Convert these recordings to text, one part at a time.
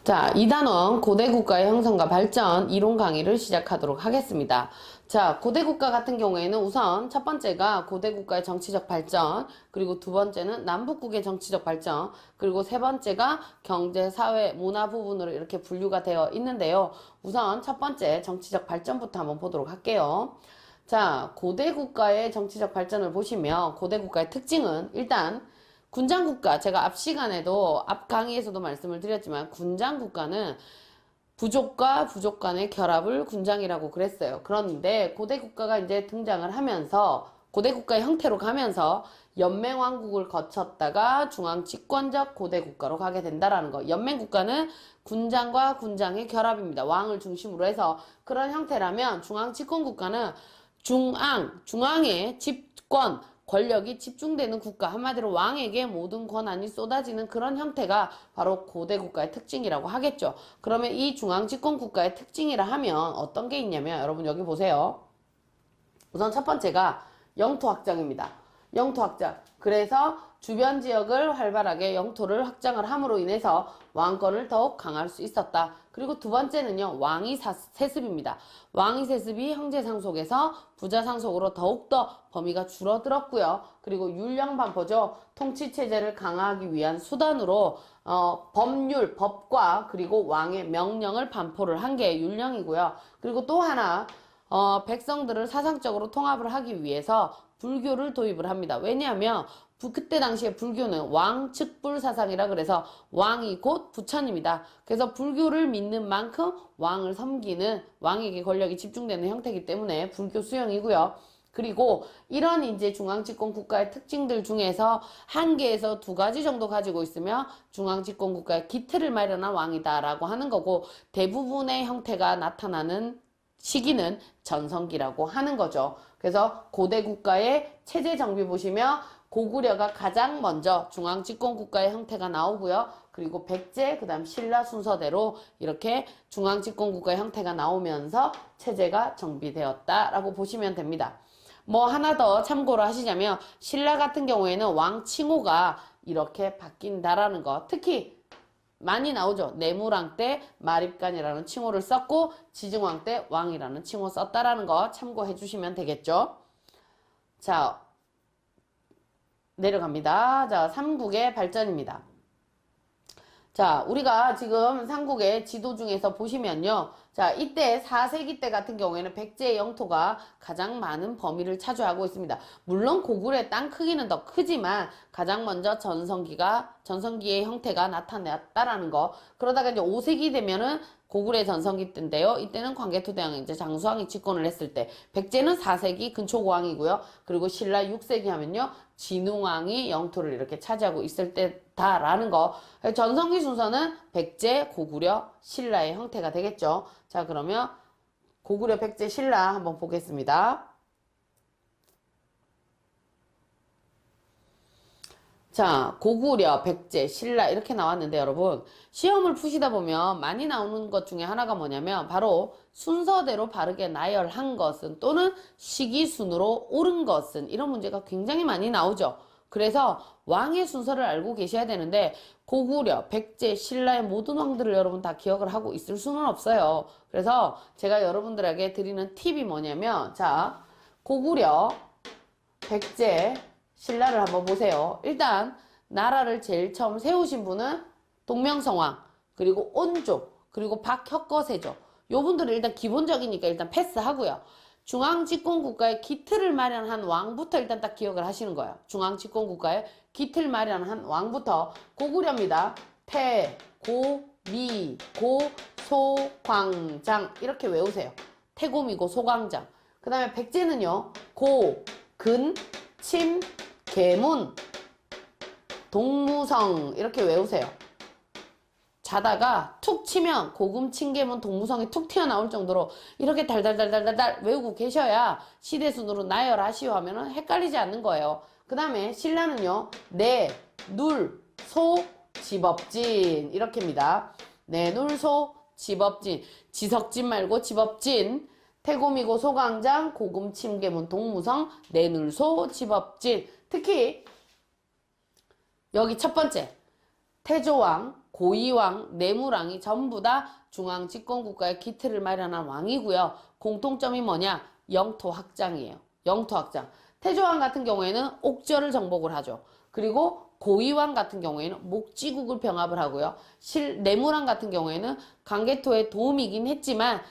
자, 2단원 고대국가의 형성과 발전 이론 강의를 시작하도록 하겠습니다. 자, 고대국가 같은 경우에는 우선 첫 번째가 고대국가의 정치적 발전, 그리고 두 번째는 남북국의 정치적 발전, 그리고 세 번째가 경제, 사회, 문화 부분으로 이렇게 분류가 되어 있는데요. 우선 첫 번째 정치적 발전부터 한번 보도록 할게요. 자, 고대국가의 정치적 발전을 보시면 고대국가의 특징은 일단 군장국가, 제가 앞 시간에도 앞 강의에서도 말씀을 드렸지만 군장국가는 부족과 부족 간의 결합을 군장이라고 그랬어요. 그런데 고대국가가 이제 등장을 하면서 고대국가의 형태로 가면서 연맹왕국을 거쳤다가 중앙집권적 고대국가로 가게 된다라는 거. 연맹국가는 군장과 군장의 결합입니다. 왕을 중심으로 해서 그런 형태라면 중앙집권국가는 중앙의 집권, 권력이 집중되는 국가, 한마디로 왕에게 모든 권한이 쏟아지는 그런 형태가 바로 고대 국가의 특징이라고 하겠죠. 그러면 이 중앙집권 국가의 특징이라 하면 어떤 게 있냐면 여러분 여기 보세요. 우선 첫 번째가 영토 확장입니다. 영토 확장. 그래서 주변 지역을 활발하게 영토를 확장을 함으로 인해서 왕권을 더욱 강화할 수 있었다. 그리고 두 번째는요, 왕위 세습입니다. 왕위 세습이 형제 상속에서 부자 상속으로 더욱더 범위가 줄어들었고요. 그리고 율령 반포죠. 통치 체제를 강화하기 위한 수단으로 법률, 법과 그리고 왕의 명령을 반포를 한 게 율령이고요. 그리고 또 하나 백성들을 사상적으로 통합을 하기 위해서 불교를 도입을 합니다. 왜냐하면 그때 당시에 불교는 왕측불 사상이라 그래서 왕이 곧 부처님이다. 그래서 불교를 믿는 만큼 왕을 섬기는 왕에게 권력이 집중되는 형태이기 때문에 불교 수용이고요. 그리고 이런 이제 중앙집권 국가의 특징들 중에서 한 개에서 두 가지 정도 가지고 있으면 중앙집권 국가의 기틀을 마련한 왕이다라고 하는 거고 대부분의 형태가 나타나는 시기는 전성기라고 하는 거죠. 그래서 고대 국가의 체제 정비 보시면 고구려가 가장 먼저 중앙집권 국가의 형태가 나오고요. 그리고 백제, 그 다음 신라 순서대로 이렇게 중앙집권 국가의 형태가 나오면서 체제가 정비되었다라고 보시면 됩니다. 뭐 하나 더 참고로 하시자면 신라 같은 경우에는 왕 칭호가 이렇게 바뀐다라는 거. 특히 많이 나오죠. 내무랑 때 마립간이라는 칭호를 썼고 지증왕 때 왕이라는 칭호 썼다라는 거 참고해 주시면 되겠죠. 자, 내려갑니다. 자, 삼국의 발전입니다. 자, 우리가 지금 삼국의 지도 중에서 보시면요. 자, 이때 4세기 때 같은 경우에는 백제의 영토가 가장 많은 범위를 차지하고 있습니다. 물론 고구려의 땅 크기는 더 크지만 가장 먼저 전성기의 형태가 나타났다라는 거. 그러다가 이제 5세기 되면은 고구려의 전성기 때인데요. 이때는 광개토대왕 이제 장수왕이 집권을 했을 때 백제는 4세기 근초고왕이고요. 그리고 신라 6세기 하면요. 진흥왕이 영토를 이렇게 차지하고 있을 때다라는 거. 전성기 순서는 백제, 고구려, 신라의 형태가 되겠죠. 자, 그러면 고구려, 백제, 신라 한번 보겠습니다. 자, 고구려, 백제, 신라 이렇게 나왔는데 여러분 시험을 푸시다 보면 많이 나오는 것 중에 하나가 뭐냐면 바로 순서대로 바르게 나열한 것은 또는 시기순으로 옳은 것은 이런 문제가 굉장히 많이 나오죠. 그래서 왕의 순서를 알고 계셔야 되는데 고구려, 백제, 신라의 모든 왕들을 여러분 다 기억을 하고 있을 수는 없어요. 그래서 제가 여러분들에게 드리는 팁이 뭐냐면 자, 고구려, 백제, 신라를 한번 보세요. 일단 나라를 제일 처음 세우신 분은 동명성왕, 그리고 온조, 그리고 박혁거세조. 요 분들은 일단 기본적이니까 일단 패스하고요. 중앙집권국가의 기틀을 마련한 왕부터 일단 딱 기억을 하시는 거예요. 중앙집권국가의 기틀 마련한 왕부터 고구려입니다. 태, 고, 미, 고, 소, 광장 이렇게 외우세요. 태고미고 소광장. 그 다음에 백제는요. 고, 근, 침, 계문, 동무성 이렇게 외우세요. 자다가 툭 치면 고금, 칭계문, 동무성이 툭 튀어나올 정도로 이렇게 달달달달달달 외우고 계셔야 시대순으로 나열하시오 하면은 헷갈리지 않는 거예요. 그 다음에 신라는요. 내, 눌, 소, 집업진 이렇게입니다. 내, 눌, 소, 집업진. 지석진 말고 집업진. 태고미고 소광장, 고금, 침계문, 동무성, 내눌소, 집업진. 특히 여기 첫 번째 태조왕, 고이왕, 내무왕이 전부 다 중앙 집권국가의 기틀을 마련한 왕이고요. 공통점이 뭐냐? 영토 확장이에요. 영토 확장. 태조왕 같은 경우에는 옥저를 정복을 하죠. 그리고 고이왕 같은 경우에는 목지국을 병합을 하고요. 내무왕 같은 경우에는 강개토의 도움이긴 했지만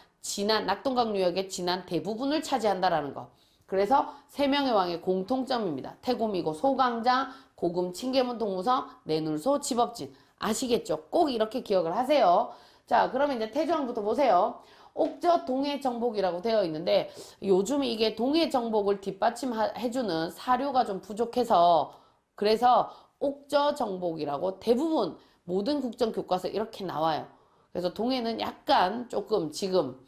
낙동강유역의 진안 대부분을 차지한다라는 거. 그래서 세 명의 왕의 공통점입니다. 태고미고 소강장, 고금 칭계문 동무성, 내눌소 집업진. 아시겠죠? 꼭 이렇게 기억을 하세요. 자, 그러면 이제 태조왕부터 보세요. 옥저 동해 정복이라고 되어 있는데 요즘 이게 동해 정복을 뒷받침해주는 사료가 좀 부족해서 그래서 옥저 정복이라고 대부분 모든 국정교과서에 이렇게 나와요. 그래서 동해는 약간 조금 지금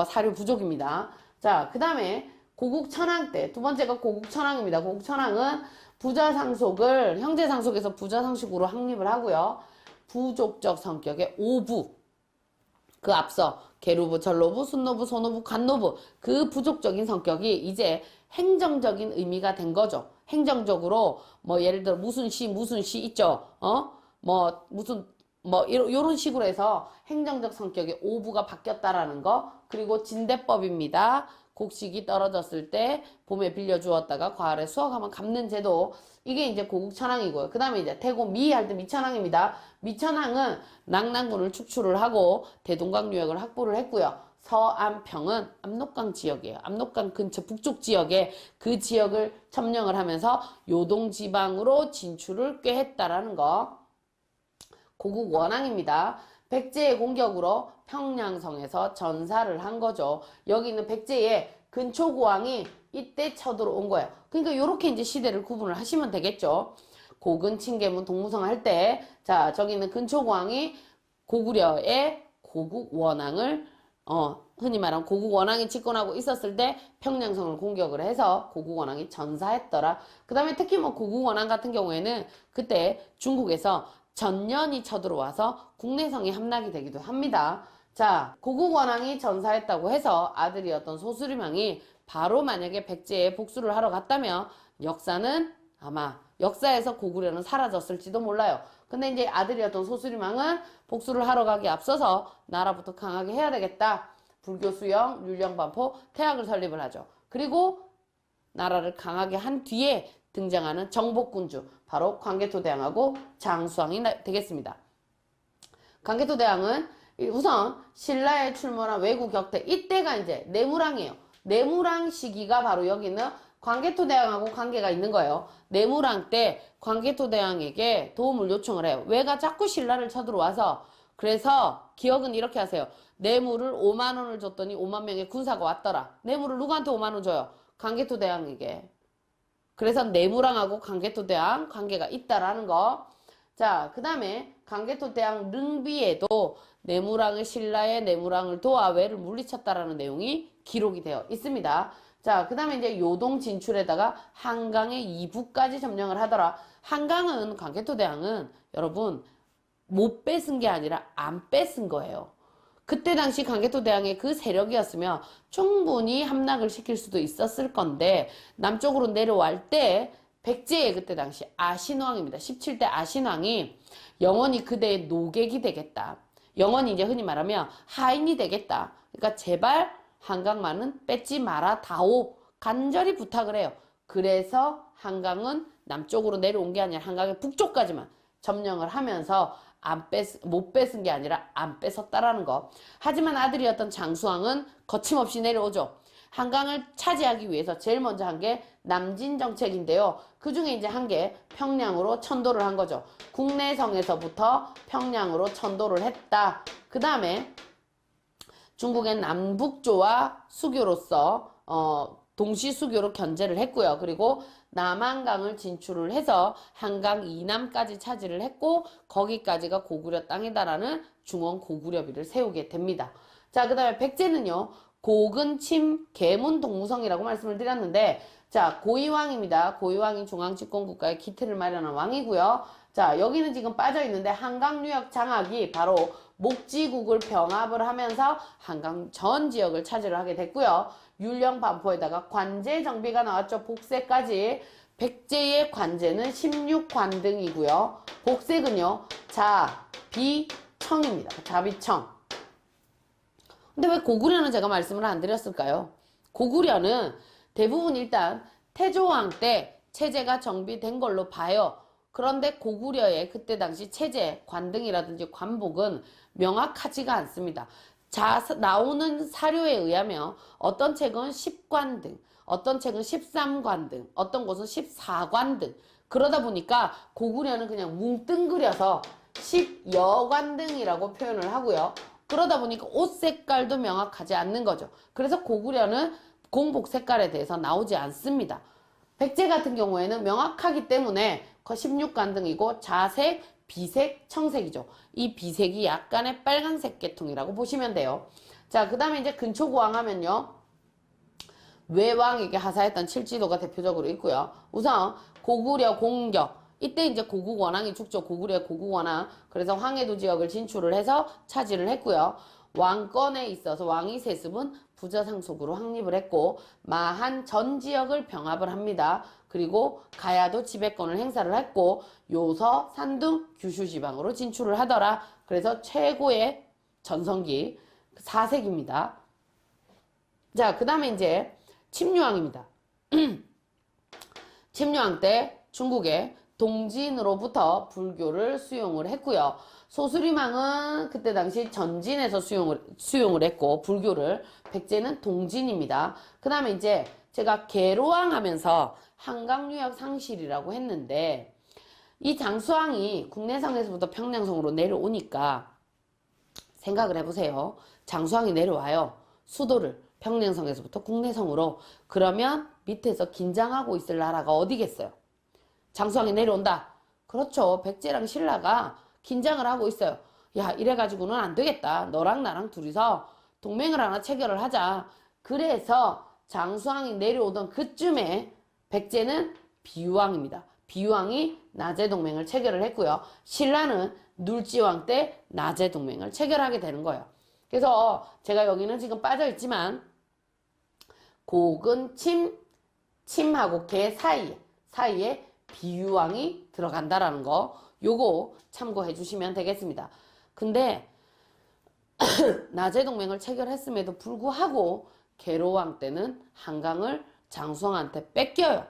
사료 부족입니다. 자, 그 다음에 고국천왕 때 두 번째가 고국천왕입니다. 고국천왕은 부자상속을 형제상속에서 부자상속으로 확립을 하고요. 부족적 성격의 오부 그 앞서 계루부, 전로부, 순노부, 소노부, 관노부 그 부족적인 성격이 이제 행정적인 의미가 된 거죠. 행정적으로 뭐 예를 들어 무슨 시 있죠. 요런 식으로 해서 행정적 성격의 오부가 바뀌었다라는 거. 그리고 진대법입니다. 곡식이 떨어졌을 때 봄에 빌려주었다가 가을에 수확하면 갚는 제도. 이게 이제 고국천왕이고요. 그 다음에 이제 태고미 할 때 미천왕입니다. 미천왕은 낙랑군을 축출을 하고 대동강유역을 확보를 했고요. 서안평은 압록강 지역이에요. 압록강 근처 북쪽 지역에 그 지역을 점령을 하면서 요동지방으로 진출을 꽤 했다라는 거. 고국원왕입니다. 백제의 공격으로 평양성에서 전사를 한 거죠. 여기 있는 백제의 근초고왕이 이때 쳐들어온 거예요. 그러니까 이렇게 이제 시대를 구분을 하시면 되겠죠. 고근, 칭계문, 동무성 할 때, 자, 저기 있는 근초고왕이 고구려의 고국원왕을, 흔히 말하는 고국원왕이 집권하고 있었을 때 평양성을 공격을 해서 고국원왕이 전사했더라. 그 다음에 특히 뭐 고국원왕 같은 경우에는 그때 중국에서 전년이 쳐들어와서 국내성이 함락이 되기도 합니다. 자, 고국원왕이 전사했다고 해서 아들이었던 소수림왕이 바로 만약에 백제에 복수를 하러 갔다면 역사는 아마 역사에서 고구려는 사라졌을지도 몰라요. 근데 이제 아들이었던 소수림왕은 복수를 하러 가기 앞서서 나라부터 강하게 해야 되겠다. 불교 수영, 율령 반포, 태학을 설립을 하죠. 그리고 나라를 강하게 한 뒤에 등장하는 정복군주, 바로 광개토대왕하고 장수왕이 되겠습니다. 광개토대왕은 우선 신라에 출몰한 왜구 격퇴, 이때가 이제 내무랑이에요. 내무랑 시기가 바로 여기는 광개토대왕하고 관계가 있는 거예요. 내무랑 때 광개토대왕에게 도움을 요청을 해요. 왜가 자꾸 신라를 쳐들어와서. 그래서 기억은 이렇게 하세요. 뇌물을 5만 원을 줬더니 5만 명의 군사가 왔더라. 뇌물을 누구한테 5만 원 줘요? 광개토대왕에게. 그래서 내무랑하고 광개토대왕 관계가 있다라는 거. 자, 그 다음에 광개토대왕 릉비에도 내무랑을 신라의 내무랑을 도와 왜를 물리쳤다라는 내용이 기록이 되어 있습니다. 자, 그 다음에 이제 요동 진출에다가 한강의 이부까지 점령을 하더라. 한강은 광개토대왕은 여러분 못 뺏은 게 아니라 안 뺏은 거예요. 그때 당시 광개토대왕의 그 세력이었으면 충분히 함락을 시킬 수도 있었을 건데 남쪽으로 내려올 때 백제의 그때 당시 아신왕입니다. 17대 아신왕이 영원히 그대의 노객이 되겠다. 영원히 이제 흔히 말하면 하인이 되겠다. 그러니까 제발 한강만은 뺏지 마라 다오. 간절히 부탁을 해요. 그래서 한강은 남쪽으로 내려온 게 아니라 한강의 북쪽까지만 점령을 하면서 못 뺏은 게 아니라 안 뺏었다라는 거. 하지만 아들이었던 장수왕은 거침없이 내려오죠. 한강을 차지하기 위해서 제일 먼저 한 게 남진 정책인데요. 그 중에 이제 한 게 평양으로 천도를 한 거죠. 국내성에서부터 평양으로 천도를 했다. 그 다음에 중국의 남북조와 수교로서 동시 수교로 견제를 했고요. 그리고 남한강을 진출을 해서 한강 이남까지 차지를 했고 거기까지가 고구려 땅이다라는 중원 고구려비를 세우게 됩니다. 자, 그 다음에 백제는요. 고근침 계문 동무성이라고 말씀을 드렸는데 자, 고이왕입니다. 고이왕이 중앙집권국가의 기틀을 마련한 왕이고요. 자, 여기는 지금 빠져있는데 한강유역 장악이 바로 목지국을 병합을 하면서 한강 전 지역을 차지를 하게 됐고요. 율령 반포에다가 관제 정비가 나왔죠. 복세까지. 백제의 관제는 16관등이고요. 복색은요. 자, 비, 청입니다. 자비청. 근데 왜 고구려는 제가 말씀을 안 드렸을까요? 고구려는 대부분 일단 태조왕 때 체제가 정비된 걸로 봐요. 그런데 고구려의 그때 당시 체제, 관등이라든지 관복은 명확하지가 않습니다. 나오는 사료에 의하면 어떤 책은 10관등, 어떤 책은 13관등, 어떤 곳은 14관등. 그러다 보니까 고구려는 그냥 뭉뚱그려서 10여관등이라고 표현을 하고요. 그러다 보니까 옷 색깔도 명확하지 않는 거죠. 그래서 고구려는 공복 색깔에 대해서 나오지 않습니다. 백제 같은 경우에는 명확하기 때문에 16관등이고 자색, 비색, 청색이죠. 이 비색이 약간의 빨간색 계통이라고 보시면 돼요. 자, 그 다음에 이제 근초고왕 하면요. 외왕에게 하사했던 칠지도가 대표적으로 있고요. 우선 고구려 공격. 이때 이제 고국 원왕이 죽죠. 고구려의 고국 원왕. 그래서 황해도 지역을 진출을 해서 차지를 했고요. 왕권에 있어서 왕위 세습은 부저상속으로 확립을 했고 마한 전 지역을 병합을 합니다. 그리고 가야도 지배권을 행사를 했고 요서, 산둥, 규슈 지방으로 진출을 하더라. 그래서 최고의 전성기 4세기입니다. 자, 그 다음에 이제 침류왕입니다. 침류왕 때 중국에 동진으로부터 불교를 수용을 했고요. 소수림왕은 그때 당시 전진에서 수용을 했고 불교를 백제는 동진입니다. 그 다음에 이제 제가 계로왕 하면서 한강유역 상실이라고 했는데 이 장수왕이 국내성에서부터 평양성으로 내려오니까 생각을 해보세요. 장수왕이 내려와요. 수도를 평양성에서부터 국내성으로. 그러면 밑에서 긴장하고 있을 나라가 어디겠어요? 장수왕이 내려온다. 그렇죠. 백제랑 신라가 긴장을 하고 있어요. 야, 이래가지고는 안 되겠다. 너랑 나랑 둘이서 동맹을 하나 체결을 하자. 그래서 장수왕이 내려오던 그쯤에 백제는 비유왕입니다. 비유왕이 나제 동맹을 체결을 했고요. 신라는 눌지왕 때 나제 동맹을 체결하게 되는 거예요. 그래서 제가 여기는 지금 빠져있지만 고근, 침하고 개 사이에 비유왕이 들어간다라는 거 요거 참고해 주시면 되겠습니다. 근데 나제 동맹을 체결했음에도 불구하고 계로왕 때는 한강을 장수왕한테 뺏겨요.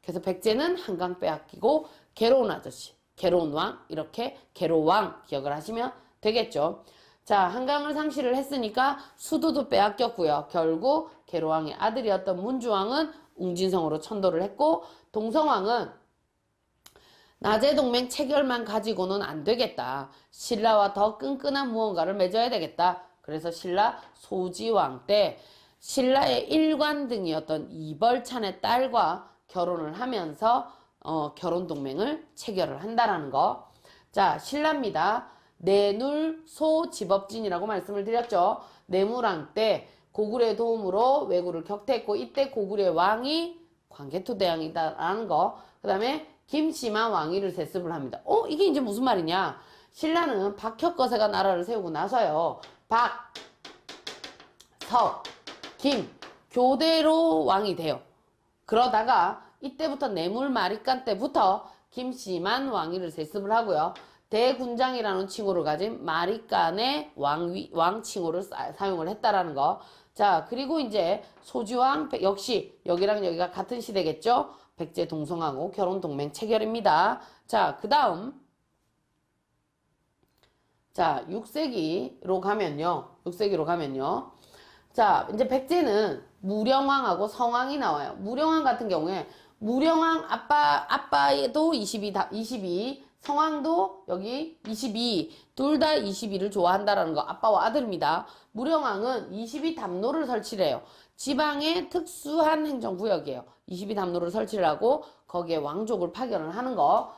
그래서 백제는 한강 빼앗기고 계로운 아저씨, 계로운 왕 이렇게 계로왕 기억을 하시면 되겠죠. 자, 한강을 상실을 했으니까 수도도 빼앗겼고요. 결국 계로왕의 아들이었던 문주왕은 웅진성으로 천도를 했고 동성왕은 나제 동맹 체결만 가지고는 안 되겠다. 신라와 더 끈끈한 무언가를 맺어야 되겠다. 그래서 신라 소지왕 때 신라의 일관등이었던 이벌찬의 딸과 결혼을 하면서 결혼 동맹을 체결을 한다라는 거. 자, 신라입니다. 내눌소 집업진이라고 말씀을 드렸죠. 내무랑 때 고구려의 도움으로 왜구를 격퇴했고 이때 고구려의 왕이 광개토대왕이다라는 거. 그 다음에 김씨만 왕위를 세습을 합니다. 이게 이제 무슨 말이냐? 신라는 박혁거세가 나라를 세우고 나서요. 박, 석, 김 교대로 왕이 돼요. 그러다가 이때부터 내물마리간 때부터 김씨만 왕위를 세습을 하고요. 대군장이라는 칭호를 가진 마리간의 왕 칭호를 사용을 했다라는 거. 자, 그리고 이제 소지왕 역시 여기랑 여기가 같은 시대겠죠? 백제 동성하고 결혼 동맹 체결입니다. 자, 그 다음. 자, 6세기로 가면요. 자, 이제 백제는 무령왕하고 성왕이 나와요. 무령왕 같은 경우에 무령왕 아빠도 22, 성왕도 여기 22, 둘 다 22를 좋아한다라는 거. 아빠와 아들입니다. 무령왕은 22담로를 설치를 해요. 지방의 특수한 행정구역이에요. 22담로를 설치를 하고 거기에 왕족을 파견을 하는 거.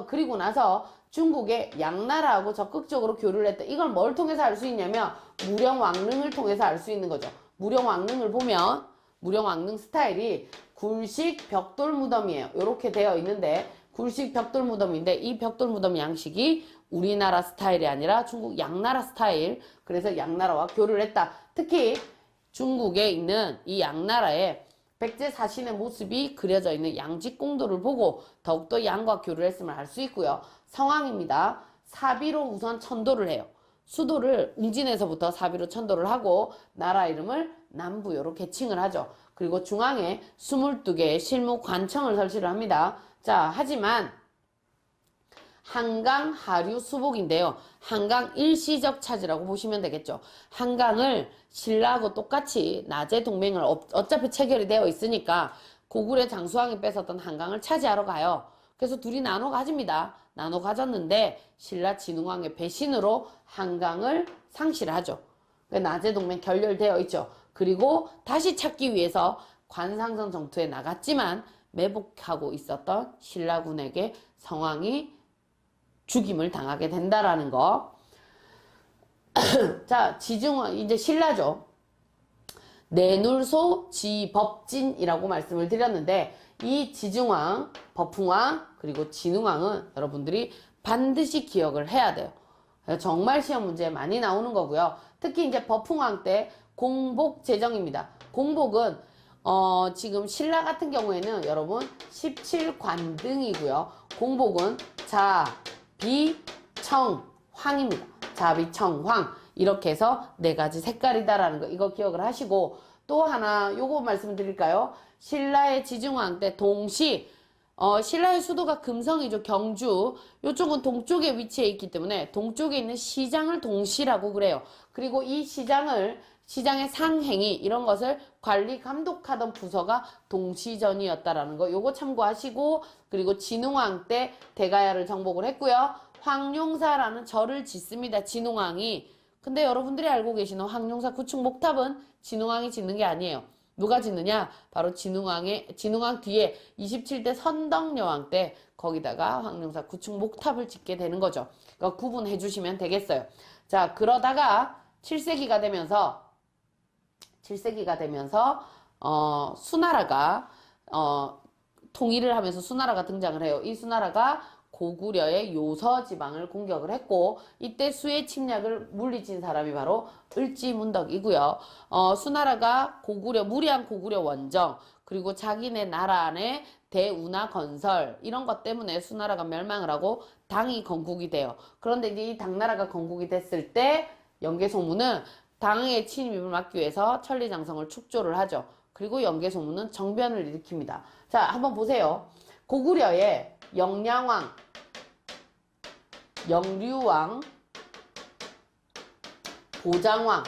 그리고 나서 중국의 양나라하고 적극적으로 교류를 했다. 이걸 뭘 통해서 알 수 있냐면 무령왕릉을 통해서 알 수 있는 거죠. 무령왕릉을 보면 무령왕릉 스타일이 굴식 벽돌 무덤이에요. 이렇게 되어 있는데 굴식 벽돌 무덤인데 이 벽돌 무덤 양식이 우리나라 스타일이 아니라 중국 양나라 스타일. 그래서 양나라와 교류를 했다. 특히 중국에 있는 이 양나라에 백제 사신의 모습이 그려져 있는 양직공도를 보고 더욱더 양과 교류를 했음을 알 수 있고요. 성왕입니다. 사비로 우선 천도를 해요. 수도를 웅진에서부터 사비로 천도를 하고 나라 이름을 남부 이렇게 칭을 하죠. 그리고 중앙에 22개의 실무 관청을 설치를 합니다. 자, 하지만 한강 하류 수복인데요. 한강 일시적 차지라고 보시면 되겠죠. 한강을 신라하고 똑같이 낮에 동맹을 어차피 체결이 되어 있으니까 고구려 장수왕이 뺏었던 한강을 차지하러 가요. 그래서 둘이 나눠 가집니다. 나눠 가졌는데 신라 진흥왕의 배신으로 한강을 상실하죠. 낮에 동맹 결렬되어 있죠. 그리고 다시 찾기 위해서 관상성 정투에 나갔지만 매복하고 있었던 신라군에게 성왕이 죽임을 당하게 된다라는 거. 자, 지중왕, 이제 신라죠. 내눌소 지법진이라고 말씀을 드렸는데, 이 지중왕, 법흥왕, 그리고 진흥왕은 여러분들이 반드시 기억을 해야 돼요. 정말 시험 문제에 많이 나오는 거고요. 특히 이제 법흥왕 때 공복 제정입니다. 공복은 지금 신라 같은 경우에는 여러분 17관등이고요. 공복은 자, 비, 청, 황입니다. 자비, 청, 황. 이렇게 해서 네 가지 색깔이다라는 거, 이거 기억을 하시고, 또 하나 요거 말씀드릴까요? 신라의 지중왕 때 동시, 신라의 수도가 금성이죠. 경주. 요쪽은 동쪽에 위치해 있기 때문에 동쪽에 있는 시장을 동시라고 그래요. 그리고 이 시장의 상행위 이런 것을 관리 감독하던 부서가 동시전이었다라는 거, 요거 참고하시고, 그리고 진흥왕 때 대가야를 정복을 했고요. 황룡사라는 절을 짓습니다. 진흥왕이. 근데 여러분들이 알고 계시는 황룡사 구축 목탑은 진흥왕이 짓는 게 아니에요. 누가 짓느냐? 바로 진흥왕 뒤에 27대 선덕여왕 때 거기다가 황룡사 구축 목탑을 짓게 되는 거죠. 그러니까 구분해 주시면 되겠어요. 자, 그러다가 7세기가 되면서 수나라가 통일을 하면서 수나라가 등장을 해요. 이 수나라가 고구려의 요서 지방을 공격을 했고, 이때 수의 침략을 물리친 사람이 바로 을지문덕이고요. 수나라가 무리한 고구려 원정, 그리고 자기네 나라 안에 대운하 건설, 이런 것 때문에 수나라가 멸망을 하고 당이 건국이 돼요. 그런데 이제 이 당나라가 건국이 됐을 때 연개소문은 당의 침입을 막기 위해서 천리장성을 축조를 하죠. 그리고 연개소문은 정변을 일으킵니다. 자, 한번 보세요. 고구려의 영량왕, 영류왕, 보장왕,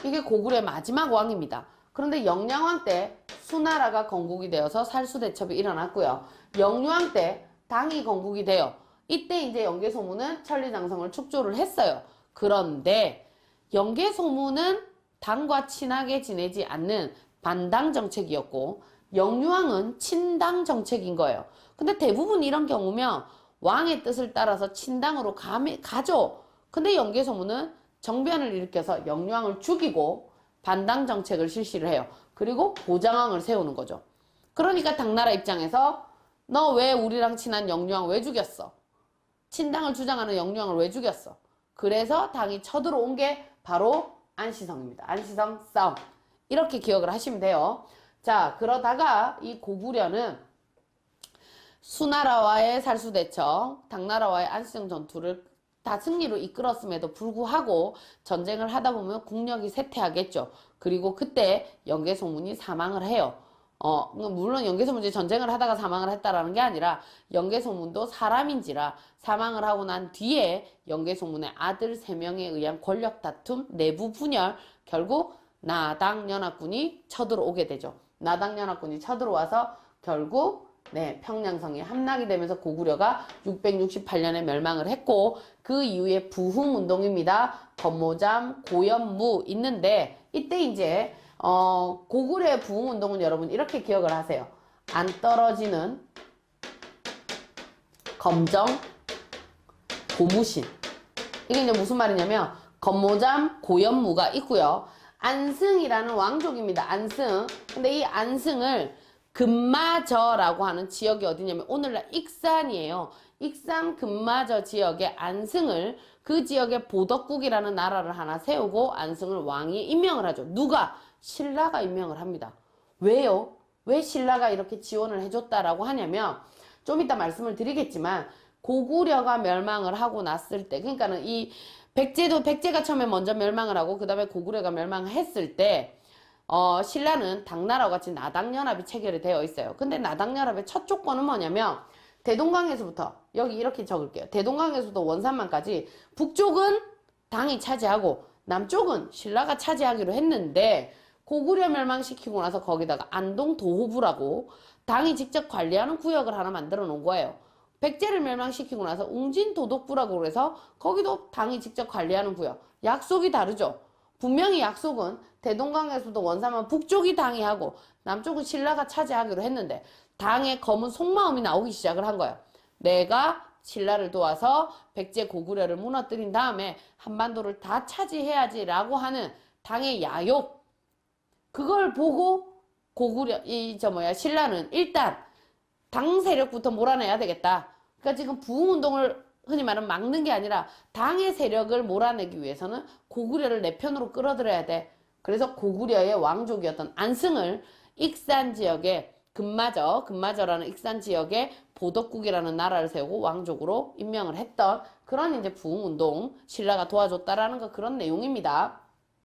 이게 고구려의 마지막 왕입니다. 그런데 영량왕 때 수나라가 건국이 되어서 살수대첩이 일어났고요. 영유왕 때 당이 건국이 돼요. 이때 이제 연개소문은 천리장성을 축조를 했어요. 그런데 연개소문은 당과 친하게 지내지 않는 반당 정책이었고, 영유왕은 친당 정책인 거예요. 근데 대부분 이런 경우면 왕의 뜻을 따라서 친당으로 가죠. 근데 연개소문은 정변을 일으켜서 영유왕을 죽이고 반당 정책을 실시를 해요. 그리고 보장왕을 세우는 거죠. 그러니까 당나라 입장에서 너 왜 우리랑 친한 영유왕 왜 죽였어? 친당을 주장하는 영유왕을 왜 죽였어? 그래서 당이 쳐들어온 게 바로 안시성입니다. 안시성 싸움. 이렇게 기억을 하시면 돼요. 자, 그러다가 이 고구려는 수나라와의 살수대첩, 당나라와의 안시성 전투를 다 승리로 이끌었음에도 불구하고 전쟁을 하다 보면 국력이 쇠퇴하겠죠. 그리고 그때 연개소문이 사망을 해요. 물론 연개소문이 전쟁을 하다가 사망을 했다라는 게 아니라 연개소문도 사람인지라 사망을 하고 난 뒤에 연개소문의 아들 3명에 의한 권력 다툼, 내부 분열, 결국 나당연합군이 쳐들어오게 되죠. 나당연합군이 쳐들어와서 결국 평양성이 함락이 되면서 고구려가 668년에 멸망을 했고, 그 이후에 부흥운동입니다. 건모잠, 고연무 있는데, 이때 이제 고구려의 부흥운동은 여러분 이렇게 기억을 하세요. 안 떨어지는 검정, 고무신. 이게 이제 무슨 말이냐면 건모잠, 고연무가 있고요. 안승이라는 왕족입니다. 안승. 근데 이 안승을 금마저라고 하는 지역이 어디냐면 오늘날 익산이에요. 익산 금마저 지역의 안승을, 그 지역에 보덕국이라는 나라를 하나 세우고 안승을 왕이 임명을 하죠. 누가? 신라가 임명을 합니다. 왜요? 왜 신라가 이렇게 지원을 해줬다라고 하냐면 좀 이따 말씀을 드리겠지만 고구려가 멸망을 하고 났을 때 그러니까는 이 백제가 처음에 먼저 멸망을 하고 그 다음에 고구려가 멸망을 했을 때 신라는 당나라와 같이 나당연합이 체결이 되어 있어요. 근데 나당연합의 첫 조건은 뭐냐면 대동강에서부터 여기 이렇게 적을게요. 대동강에서부터 원산만까지 북쪽은 당이 차지하고 남쪽은 신라가 차지하기로 했는데 고구려 멸망시키고 나서 거기다가 안동 도호부라고 당이 직접 관리하는 구역을 하나 만들어 놓은 거예요. 백제를 멸망시키고 나서 웅진 도독부라고 그래서 거기도 당이 직접 관리하는 구역. 약속이 다르죠. 분명히 약속은 대동강에서도 원산만 북쪽이 당이 하고 남쪽은 신라가 차지하기로 했는데 당의 검은 속마음이 나오기 시작을 한 거예요. 내가 신라를 도와서 백제 고구려를 무너뜨린 다음에 한반도를 다 차지해야지 라고 하는 당의 야욕, 그걸 보고 신라는 일단 당 세력부터 몰아내야 되겠다. 그러니까 지금 부흥운동을 흔히 말하면 막는 게 아니라 당의 세력을 몰아내기 위해서는 고구려를 내 편으로 끌어들여야 돼. 그래서 고구려의 왕족이었던 안승을 익산 지역에 금마저라는 익산 지역에 보덕국이라는 나라를 세우고 왕족으로 임명을 했던 그런 이제 부흥운동, 신라가 도와줬다라는 거 그런 내용입니다.